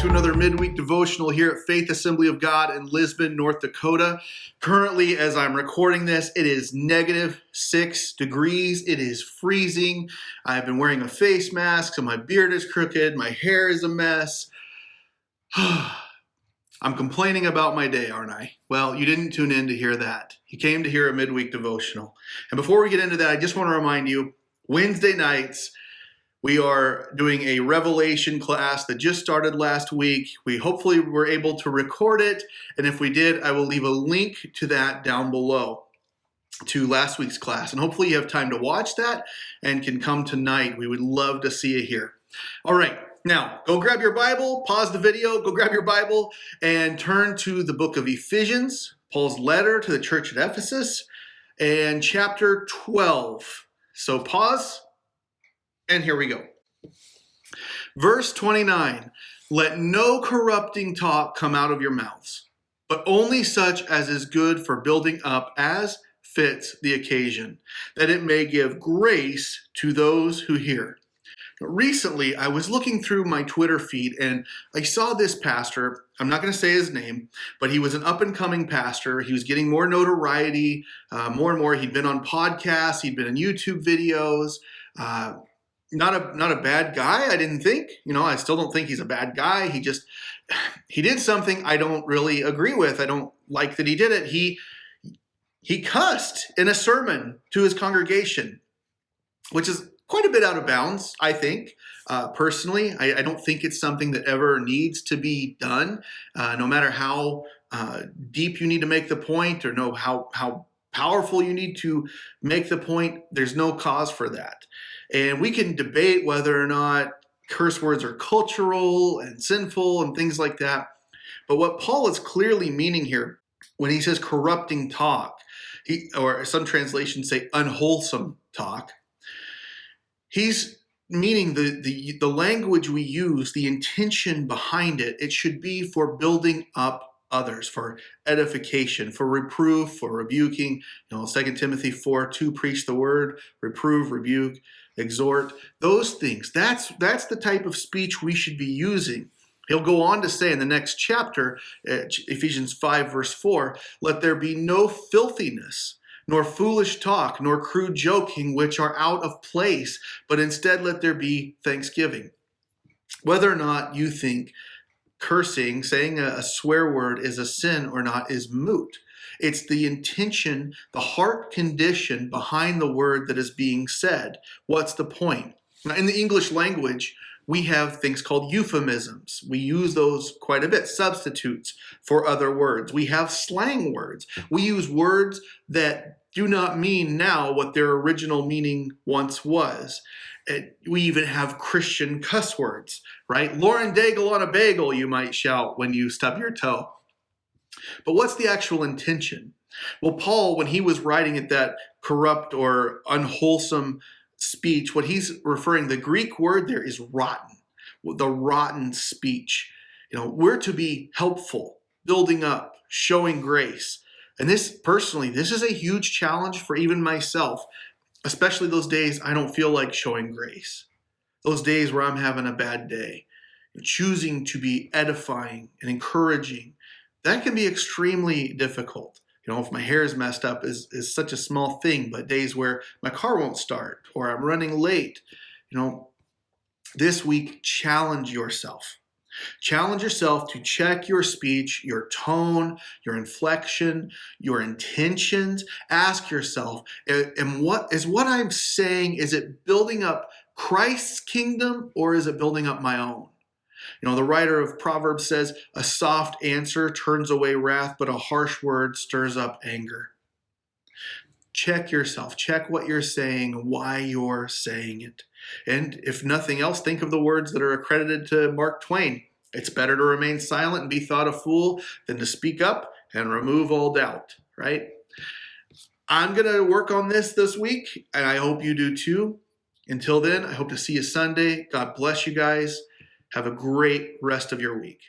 to another midweek devotional here at Faith Assembly of God in Lisbon, North Dakota. Currently, as I'm recording this, it is -6 degrees. It is freezing. I've been wearing a face mask, so my beard is crooked. My hair is a mess. I'm complaining about my day, aren't I? Well, you didn't tune in to hear that. You came to hear a midweek devotional. And before we get into that, I just want to remind you, Wednesday nights, we are doing a Revelation class that just started last week. We hopefully were able to record it. And if we did, I will leave a link to that down below to last week's class. And hopefully you have time to watch that and can come tonight. We would love to see you here. All right. Now, go grab your Bible, pause the video, go grab your Bible, and turn to the book of Ephesians, Paul's letter to the church at Ephesus, and chapter 12. So pause, and here we go. Verse 29, let no corrupting talk come out of your mouths, but only such as is good for building up as fits the occasion, that it may give grace to those who hear. Recently, I was looking through my Twitter feed and I saw this pastor. I'm not going to say his name, but he was an up-and-coming pastor. He was getting more notoriety, more and more. He'd been on podcasts. He'd been in YouTube videos. Not a bad guy, I didn't think. I still don't think he's a bad guy. He did something I don't really agree with. I don't like that he did it. He cussed in a sermon to his congregation, which is quite a bit out of bounds, I think. Personally, I don't think it's something that ever needs to be done, no matter how deep you need to make the point or know how powerful you need to make the point. There's no cause for that. And we can debate whether or not curse words are cultural and sinful and things like that. But what Paul is clearly meaning here when he says corrupting talk, or some translations say unwholesome talk, he's meaning the language we use, the intention behind it. It should be for building up others, for edification, for reproof, for rebuking. 2 Timothy 4:2, preach the word, reprove, rebuke, exhort, those things. That's the type of speech we should be using. He'll go on to say in the next chapter, Ephesians 5 verse 4, let there be no filthiness, nor foolish talk, nor crude joking, which are out of place, but instead let there be thanksgiving. Whether or not you think cursing, saying a swear word is a sin or not is moot. It's the intention, the heart condition behind the word that is being said. What's the point? Now, in the English language, we have things called euphemisms. We use those quite a bit, substitutes for other words. We have slang words. We use words that do not mean now what their original meaning once was. We even have Christian cuss words, right? Lauren Daigle on a bagel, you might shout when you stub your toe. But what's the actual intention? Well, Paul, when he was writing at that corrupt or unwholesome speech, what he's referring, the Greek word there is rotten, the rotten speech. We're to be helpful, building up, showing grace. And this is a huge challenge for even myself, especially those days I don't feel like showing grace. Those days where I'm having a bad day, choosing to be edifying and encouraging. That can be extremely difficult. If my hair is messed up is such a small thing, but days where my car won't start or I'm running late, this week, challenge yourself. Challenge yourself to check your speech, your tone, your inflection, your intentions. Ask yourself, what I'm saying, is it building up Christ's kingdom or is it building up my own? The writer of Proverbs says, a soft answer turns away wrath, but a harsh word stirs up anger. Check yourself. Check what you're saying, why you're saying it. And if nothing else, think of the words that are accredited to Mark Twain. It's better to remain silent and be thought a fool than to speak up and remove all doubt, right? I'm going to work on this week, and I hope you do too. Until then, I hope to see you Sunday. God bless you guys. Have a great rest of your week.